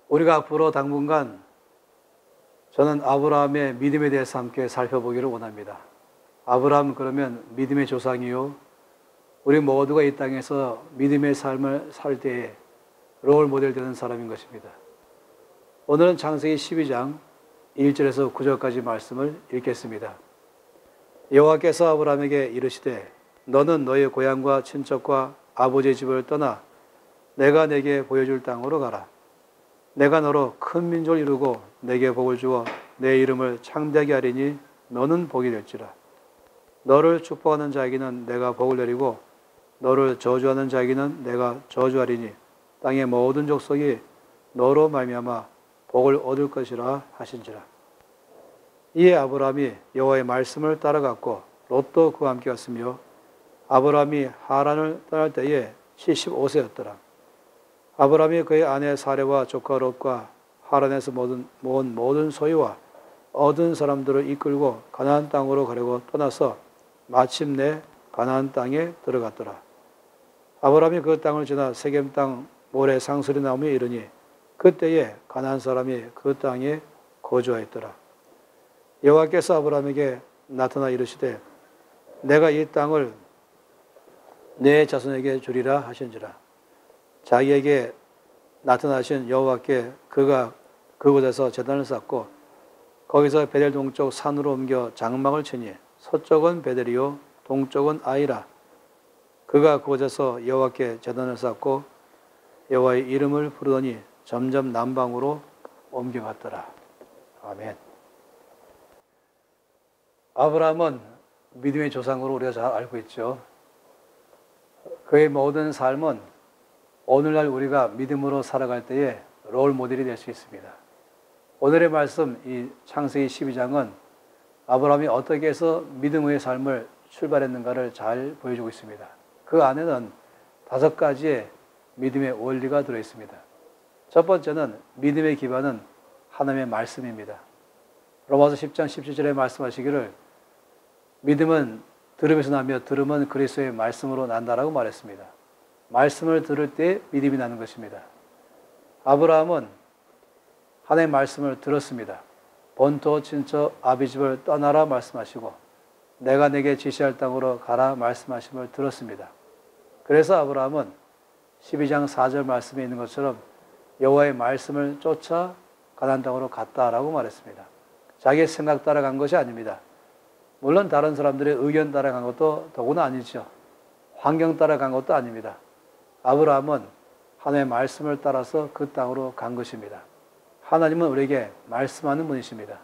우리가 앞으로 당분간 저는 아브라함의 믿음에 대해서 함께 살펴보기를 원합니다. 아브라함 그러면 믿음의 조상이요. 우리 모두가 이 땅에서 믿음의 삶을 살 때에 롤 모델 되는 사람인 것입니다. 오늘은 창세기 12장 1절에서 9절까지 말씀을 읽겠습니다. 여호와께서 아브라함에게 이르시되 너는 너의 고향과 친척과 아버지의 집을 떠나 내가 내게 보여줄 땅으로 가라. 내가 너로 큰 민족을 이루고 내게 복을 주어 내 이름을 창대하게 하리니 너는 복이 될지라. 너를 축복하는 자에게는 내가 복을 내리고 너를 저주하는 자에게는 내가 저주하리니 땅의 모든 족속이 너로 말미암아 복을 얻을 것이라 하신지라. 이에 아브라함이 여호와의 말씀을 따라갔고 롯도 그와 함께 갔으며 아브라함이 하란을 떠날 때에 75세였더라. 아브라함이 그의 아내 사레와 조카 롯과 하란에서 모은 모든 소유와 얻은 사람들을 이끌고 가나안 땅으로 가려고 떠나서 마침내 가나안 땅에 들어갔더라. 아브라함이 그 땅을 지나 세겜 땅 모래 상설이 나오며 이르니 그때에 가나안 사람이 그 땅에 거주하였더라. 여호와께서 아브라함에게 나타나 이르시되 내가 이 땅을 내 자손에게 주리라 하신지라. 자기에게 나타나신 여호와께 그가 그곳에서 제단을 쌓고 거기서 베델 동쪽 산으로 옮겨 장막을 치니 서쪽은 베델이요 동쪽은 아이라. 그가 그곳에서 여호와께 제단을 쌓고 여호와의 이름을 부르더니 점점 남방으로 옮겨갔더라. 아멘. 아브라함은 믿음의 조상으로 우리가 잘 알고 있죠. 그의 모든 삶은 오늘날 우리가 믿음으로 살아갈 때에 롤 모델이 될 수 있습니다. 오늘의 말씀, 이 창세기 12장은 아브라함이 어떻게 해서 믿음의 삶을 출발했는가를 잘 보여주고 있습니다. 그 안에는 5가지의 믿음의 원리가 들어있습니다. 첫 번째는 믿음의 기반은 하나님의 말씀입니다. 로마서 10장 17절에 말씀하시기를 믿음은 들음에서 나며 들음은 그리스도의 말씀으로 난다라고 말했습니다. 말씀을 들을 때 믿음이 나는 것입니다. 아브라함은 하나님의 말씀을 들었습니다. 본토 친척 아비 집을 떠나라 말씀하시고 내가 내게 지시할 땅으로 가라 말씀하심을 들었습니다. 그래서 아브라함은 12장 4절 말씀에 있는 것처럼 여호와의 말씀을 쫓아 가나안 땅으로 갔다라고 말했습니다. 자기의 생각 따라간 것이 아닙니다. 물론 다른 사람들의 의견 따라간 것도 더구나 아니죠. 환경 따라간 것도 아닙니다. 아브라함은 하나님의 말씀을 따라서 그 땅으로 간 것입니다. 하나님은 우리에게 말씀하는 분이십니다.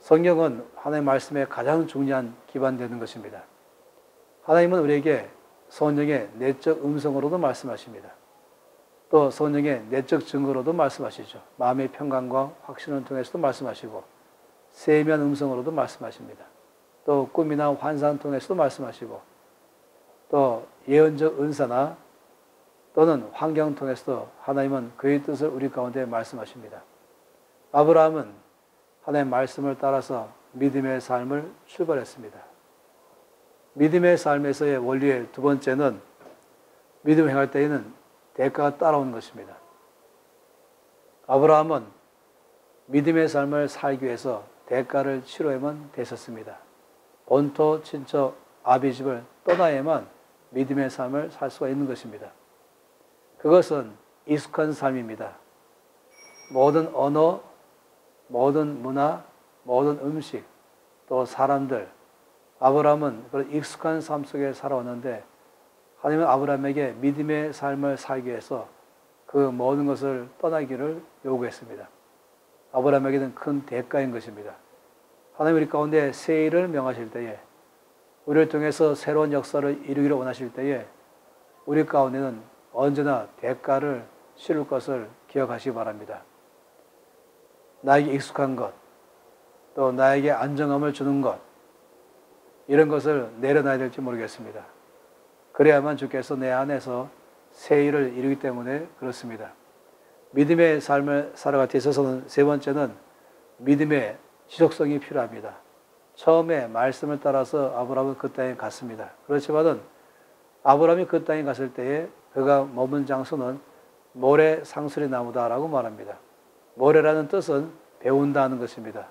성경은 하나님의 말씀에 가장 중요한 기반 되는 것입니다. 하나님은 우리에게 성령의 내적 음성으로도 말씀하십니다. 또 성령의 내적 증거로도 말씀하시죠. 마음의 평강과 확신을 통해서도 말씀하시고 세미한 음성으로도 말씀하십니다. 또 꿈이나 환상을 통해서도 말씀하시고 또 예언적 은사나 또는 환경을 통해서도 하나님은 그의 뜻을 우리 가운데 말씀하십니다. 아브라함은 하나님의 말씀을 따라서 믿음의 삶을 출발했습니다. 믿음의 삶에서의 원리의 두 번째는 믿음을 행할 때에는 대가가 따라오는 것입니다. 아브라함은 믿음의 삶을 살기 위해서 대가를 치러야만 됐었습니다. 본토 친척 아비 집을 떠나야만 믿음의 삶을 살 수가 있는 것입니다. 그것은 익숙한 삶입니다. 모든 언어, 모든 문화, 모든 음식, 또 사람들, 아브라함은 그런 익숙한 삶 속에 살아왔는데 하나님은 아브라함에게 믿음의 삶을 살기 위해서 그 모든 것을 떠나기를 요구했습니다. 아브라함에게는 큰 대가인 것입니다. 하나님 우리 가운데 새 일을 명하실 때에 우리를 통해서 새로운 역사를 이루기를 원하실 때에 우리 가운데는 언제나 대가를 치를 것을 기억하시기 바랍니다. 나에게 익숙한 것, 또 나에게 안정감을 주는 것, 이런 것을 내려놔야 될지 모르겠습니다. 그래야만 주께서 내 안에서 새 일을 이루기 때문에 그렇습니다. 믿음의 삶을 살아갈 때 있어서는 세 번째는 믿음의 지속성이 필요합니다. 처음에 말씀을 따라서 아브라함은 그 땅에 갔습니다. 그렇지만은 아브라함이 그 땅에 갔을 때에 그가 머문 장소는 모래 상수리 나무다라고 말합니다. 모래라는 뜻은 배운다는 것입니다.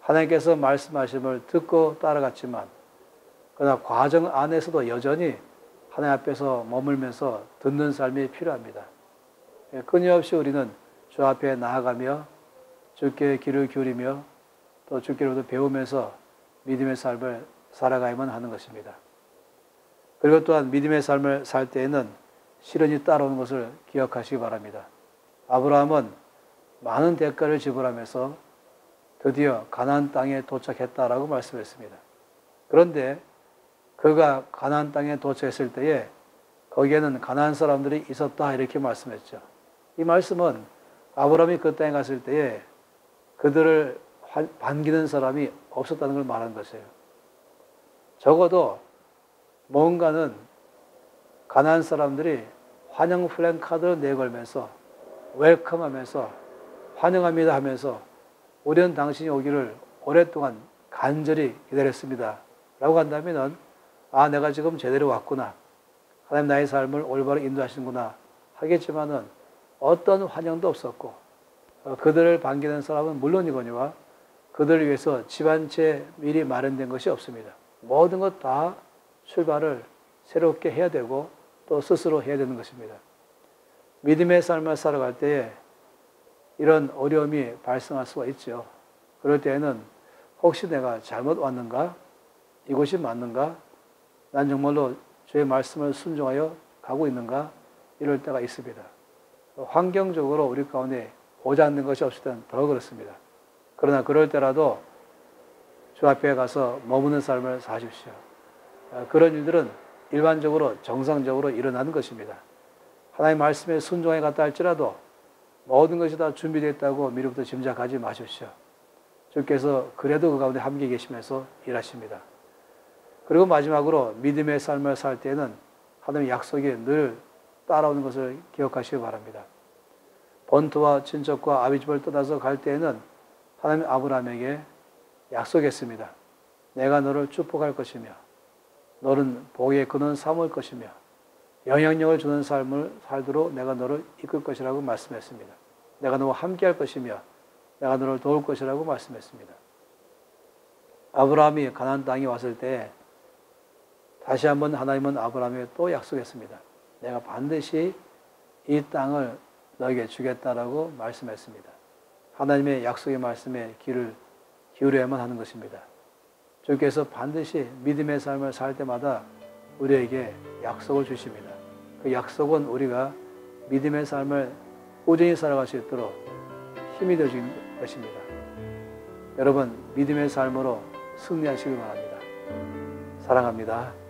하나님께서 말씀하심을 듣고 따라갔지만 그러나 과정 안에서도 여전히 하나님 앞에서 머물면서 듣는 삶이 필요합니다. 끊임없이 우리는 주 앞에 나아가며 주께 귀를 기울이며 또 주께로부터 배우면서 믿음의 삶을 살아가야만 하는 것입니다. 그리고 또한 믿음의 삶을 살 때에는 시련이 따라오는 것을 기억하시기 바랍니다. 아브라함은 많은 대가를 지불하면서 드디어 가나안 땅에 도착했다라고 말씀했습니다. 그런데 그가 가나안 땅에 도착했을 때에 거기에는 가나안 사람들이 있었다 이렇게 말씀했죠. 이 말씀은 아브라함이 그 땅에 갔을 때에 그들을 반기는 사람이 없었다는 걸 말하는 것이에요. 적어도 뭔가는 가나안 사람들이 환영 플랜카드를 내걸면서 웰컴하면서 환영합니다 하면서 우리는 당신이 오기를 오랫동안 간절히 기다렸습니다 라고 한다면 내가 지금 제대로 왔구나, 하나님 나의 삶을 올바로 인도하시는구나 하겠지만은 어떤 환영도 없었고 그들을 반기는 사람은 물론이거니와 그들을 위해서 집 한 채 미리 마련된 것이 없습니다. 모든 것 다 출발을 새롭게 해야 되고 또 스스로 해야 되는 것입니다. 믿음의 삶을 살아갈 때에 이런 어려움이 발생할 수가 있죠. 그럴 때에는 혹시 내가 잘못 왔는가? 이곳이 맞는가? 난 정말로 주의 말씀을 순종하여 가고 있는가? 이럴 때가 있습니다. 환경적으로 우리 가운데 보장된 것이 없을 때는 더 그렇습니다. 그러나 그럴 때라도 주 앞에 가서 머무는 삶을 사십시오. 그런 일들은 일반적으로 정상적으로 일어나는 것입니다. 하나님의 말씀에 순종해 갔다 할지라도 모든 것이 다 준비되어 있다고 미리부터 짐작하지 마십시오. 주께서 그래도 그 가운데 함께 계시면서 일하십니다. 그리고 마지막으로 믿음의 삶을 살 때에는 하나님의 약속이 늘 따라오는 것을 기억하시기 바랍니다. 본토와 친척과 아비집을 떠나서 갈 때에는 하나님 아브라함에게 약속했습니다. 내가 너를 축복할 것이며 너는 복의 근원 삼을 것이며 영향력을 주는 삶을 살도록 내가 너를 이끌 것이라고 말씀했습니다. 내가 너와 함께 할 것이며 내가 너를 도울 것이라고 말씀했습니다. 아브라함이 가나안 땅에 왔을 때 다시 한번 하나님은 아브라함에게 또 약속했습니다. 내가 반드시 이 땅을 너에게 주겠다라고 말씀했습니다. 하나님의 약속의 말씀에 귀를 기울여야만 하는 것입니다. 주께서 반드시 믿음의 삶을 살 때마다 우리에게 약속을 주십니다. 그 약속은 우리가 믿음의 삶을 꾸준히 살아갈 수 있도록 힘이 되어주는 것입니다. 여러분, 믿음의 삶으로 승리하시길 바랍니다. 사랑합니다.